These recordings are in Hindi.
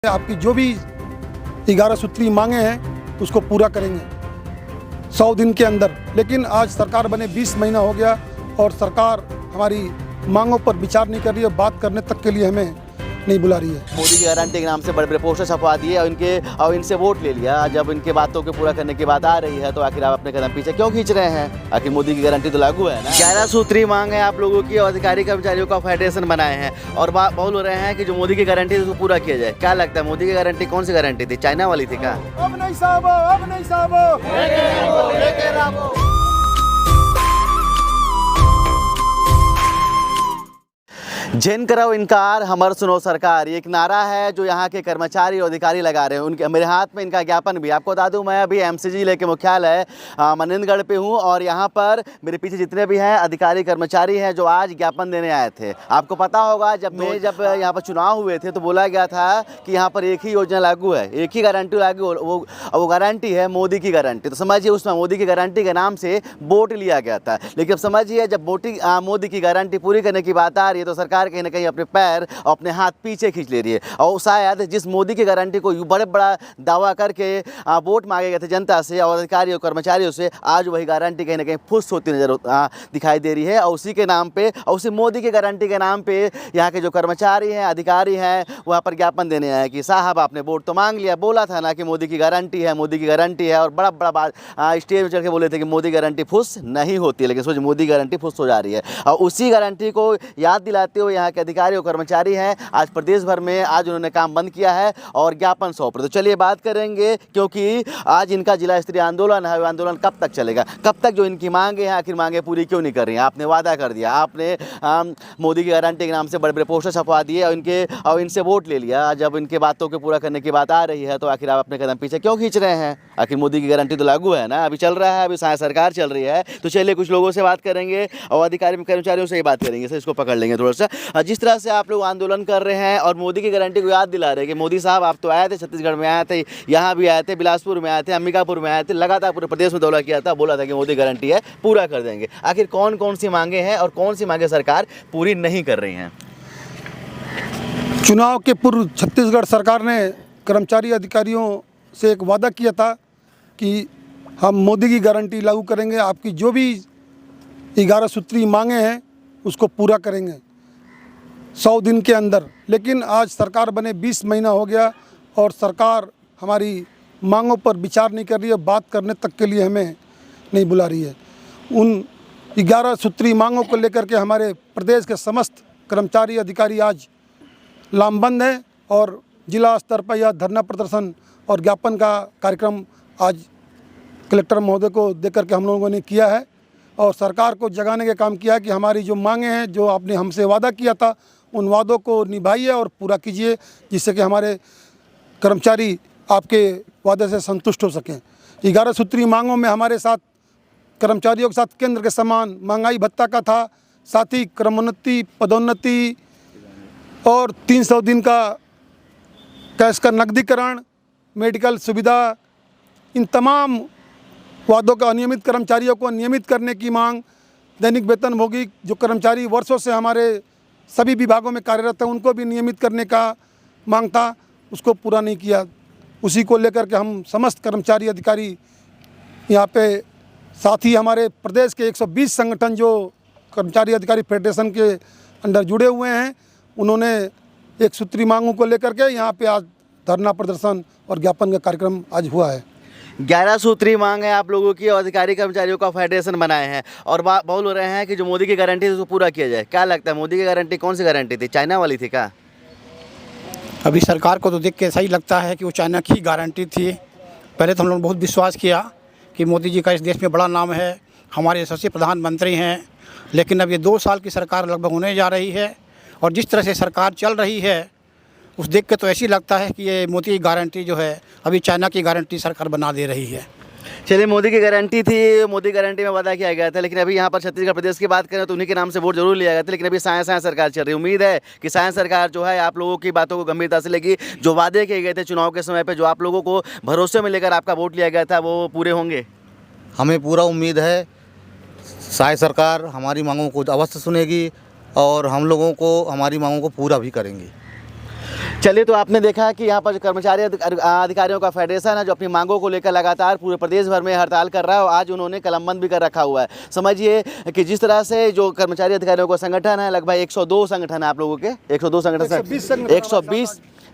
आपकी जो भी 11 सूत्री मांगे हैं उसको पूरा करेंगे 100 दिन के अंदर। लेकिन आज सरकार बने 20 महीना हो गया और सरकार हमारी मांगों पर विचार नहीं कर रही है, बात करने तक के लिए हमें नहीं बुला रही है। मोदी की गारंटी के नाम से बड़े बड़े पोस्टर छपवा दिए और इनसे वोट ले लिया। जब इनके बातों को पूरा करने की बात आ रही है तो आखिर आप अपने कदम पीछे क्यों खींच रहे हैं? आखिर मोदी की गारंटी तो लागू है ना। 11 सूत्री मांग है आप लोगों की और अधिकारी कर्मचारियों का फेडरेशन बनाए हैं और बोल रहे हैं कि जो मोदी की गारंटी है उसको पूरा किया जाए। क्या लगता है मोदी की गारंटी कौन सी गारंटी थी? चाइना वाली थी क्या? अब नहीं साहब, अब नहीं साहब। जिन करो इनकार हमर सुनो सरकार, ये एक नारा है जो यहाँ के कर्मचारी और अधिकारी लगा रहे हैं। उनके मेरे हाथ में इनका ज्ञापन भी। आपको बता दूं मैं अभी एमसीजी लेके मुख्यालय मनिंदगढ़ पे हूँ और यहाँ पर मेरे पीछे जितने भी हैं अधिकारी कर्मचारी हैं जो आज ज्ञापन देने आए थे। आपको पता होगा जब यहाँ पर चुनाव हुए थे तो बोला गया था कि यहाँ पर एक ही योजना लागू है, एक ही गारंटी लागू, वो गारंटी है मोदी की गारंटी। तो समझिए उसमें मोदी की गारंटी के नाम से वोट लिया गया था। लेकिन अब समझिए जब मोदी की गारंटी पूरी करने की बात आ रही है तो सरकार कहीं ना कहीं अपने पैर और अपने हाथ पीछे खींच ले रही है। और शायद जिस मोदी की गारंटी को बड़ा दावा करके वोट मांगे गए थे जनता से और अधिकारियों कर्मचारियों से, आज वही गारंटी कहीं ना कहीं फुस होती नजर दिखाई दे रही है। और उसी के नाम पे और उसी मोदी की गारंटी के नाम पे यहाँ के जो कर्मचारी हैं अधिकारी हैं वहाँ पर ज्ञापन देने आए कि साहब आपने वोट तो मांग लिया, बोला था ना कि मोदी की गारंटी है, मोदी की गारंटी है। और बड़ा बात स्टेज में चढ़ के बोले थे कि मोदी गारंटी फुस नहीं होती, लेकिन सोच मोदी गारंटी फुस हो जा रही है। और उसी गारंटी को याद दिलाते हुए यहाँ के अधिकारी और कर्मचारी हैं आज प्रदेश भर में आज उन्होंने काम बंद किया है और ज्ञापन सौंप रहे। तो चलिए बात करेंगे क्योंकि आज इनका जिला स्तरीय आंदोलन है। आंदोलन कब तक चलेगा, कब तक जो इनकी मांगे हैं आखिर मांगे पूरी क्यों नहीं कर रही हैं? आपने वादा कर दिया, आपने मोदी की गारंटी के नाम से बड़े बड़े पोस्टर छपवा दिए और इनसे वोट ले लिया। जब इनके बातों को पूरा करने की बात आ रही है तो आखिर आप अपने कदम पीछे क्यों खींच रहे हैं? आखिर मोदी की गारंटी तो लागू है ना, अभी चल रहा है, अभी सरकार चल रही है। तो चलिए कुछ लोगों से बात करेंगे और अधिकारी कर्मचारियों से ही बात करेंगे, सर इसको पकड़ लेंगे थोड़ा सा। जिस तरह से आप लोग आंदोलन कर रहे हैं और मोदी की गारंटी को याद दिला रहे हैं कि मोदी साहब आप तो आए थे, छत्तीसगढ़ में आए थे, यहाँ भी आए थे, बिलासपुर में आए थे, अंबिकापुर में आए थे, लगातार पूरे प्रदेश में दौरा किया था, बोला था कि मोदी गारंटी है पूरा कर देंगे। आखिर कौन कौन सी मांगे हैं और कौन सी मांगे सरकार पूरी नहीं कर रही हैं? चुनाव के पूर्व छत्तीसगढ़ सरकार ने कर्मचारी अधिकारियों से एक वादा किया था कि हम मोदी की गारंटी लागू करेंगे, आपकी जो भी 11 सूत्री मांगे हैं उसको पूरा करेंगे 100 दिन के अंदर। लेकिन आज सरकार बने 20 महीना हो गया और सरकार हमारी मांगों पर विचार नहीं कर रही है, बात करने तक के लिए हमें नहीं बुला रही है। उन 11 सूत्री मांगों को लेकर के हमारे प्रदेश के समस्त कर्मचारी अधिकारी आज लामबंद हैं और जिला स्तर पर यह धरना प्रदर्शन और ज्ञापन का कार्यक्रम आज कलेक्टर महोदय को देकर के हम लोगों ने किया है और सरकार को जगाने का काम किया है कि हमारी जो मांगे हैं, जो आपने हमसे वादा किया था, उन वादों को निभाइए और पूरा कीजिए, जिससे कि हमारे कर्मचारी आपके वादे से संतुष्ट हो सकें। 11 सूत्री मांगों में हमारे साथ कर्मचारियों के साथ केंद्र के समान महंगाई भत्ता का था, साथ ही क्रमोन्नति, पदोन्नति और 300 दिन का कैश का नकदीकरण, मेडिकल सुविधा, इन तमाम वादों का अनियमित कर्मचारियों को नियमित करने की मांग, दैनिक वेतनभोगी जो कर्मचारी वर्षों से हमारे सभी विभागों में कार्यरत हैं उनको भी नियमित करने का मांग था, उसको पूरा नहीं किया। उसी को लेकर के हम समस्त कर्मचारी अधिकारी यहाँ पे, साथ ही हमारे प्रदेश के 120 संगठन जो कर्मचारी अधिकारी फेडरेशन के अंडर जुड़े हुए हैं, उन्होंने एक सूत्री मांगों को लेकर के यहाँ पे आज धरना प्रदर्शन और ज्ञापन का कार्यक्रम आज हुआ है। 11 सूत्री मांग है आप लोगों की और अधिकारी कर्मचारियों का फेडरेशन बनाए हैं और बोल रहे हैं कि जो मोदी की गारंटी है उसको पूरा किया जाए। क्या लगता है मोदी की गारंटी कौन सी गारंटी थी? चाइना वाली थी क्या? अभी सरकार को तो देख के सही लगता है कि वो चाइना की गारंटी थी। पहले तो हम लोग बहुत विश्वास किया कि मोदी जी का इस देश में बड़ा नाम है, हमारे यशस्वी प्रधानमंत्री हैं। लेकिन अब ये 2 साल की सरकार लगभग होने जा रही है और जिस तरह से सरकार चल रही है उस देख के तो ऐसी लगता है कि ये मोदी की गारंटी जो है अभी चाइना की गारंटी सरकार बना दे रही है। चलिए मोदी की गारंटी थी, मोदी गारंटी में वादा किया गया था, लेकिन अभी यहाँ पर छत्तीसगढ़ प्रदेश की बात करें तो उन्हीं के नाम से वोट जरूर लिया गया था। लेकिन अभी साया सरकार चल रही है। उम्मीद है कि साया सरकार जो है आप लोगों की बातों को गंभीरता से लेगी, जो वादे किए गए थे चुनाव के समय पर, जो आप लोगों को भरोसे में लेकर आपका वोट लिया गया था, वो पूरे होंगे। हमें पूरा उम्मीद है साया सरकार हमारी मांगों को अवश्य सुनेगी और हम लोगों को हमारी मांगों को पूरा भी करेंगी। चलिए, तो आपने देखा कि यहाँ पर जो कर्मचारी अधिकारियों का फेडरेशन है जो अपनी मांगों को लेकर लगातार पूरे प्रदेश भर में हड़ताल कर रहा है और आज उन्होंने कलमबंद भी कर रखा हुआ है। समझिए कि जिस तरह से जो कर्मचारी अधिकारियों का संगठन है, लगभग 102 संगठन है आप लोगों के, 102 संगठन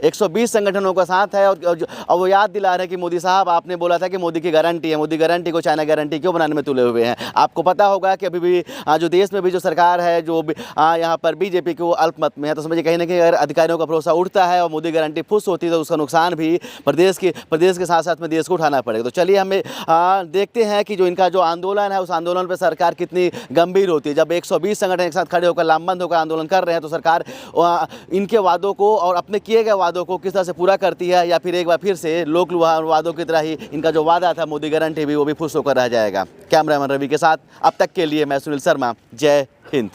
120 संगठनों का साथ है। और वो याद दिला रहे हैं कि मोदी साहब, आपने बोला था कि मोदी की गारंटी है, मोदी गारंटी को चाइना गारंटी क्यों बनाने में तुले हुए हैं। आपको पता होगा कि अभी भी जो देश में भी जो सरकार है, जो यहाँ पर बीजेपी को अल्पमत में है, तो समझिए कहीं ना कहीं अगर अधिकारियों का भरोसा उठता है और मोदी गारंटी फुस होती है तो उसका नुकसान भी प्रदेश के साथ साथ में देश को उठाना पड़ेगा। तो चलिए हमें देखते हैं कि जो इनका जो आंदोलन है, उस आंदोलन पर सरकार कितनी गंभीर होती है। जब 120 संगठन एक साथ खड़े होकर लामबंद होकर आंदोलन कर रहे हैं, तो सरकार इनके वादों को और अपने किए गए वादों को किस तरह से पूरा करती है, या फिर एक बार फिर से लोक वादों की तरह ही इनका जो वादा था मोदी गारंटी भी, वो भी फुस होकर रह जाएगा। कैमरामैन रवि के साथ अब तक के लिए मैं सुनील शर्मा, जय हिंद।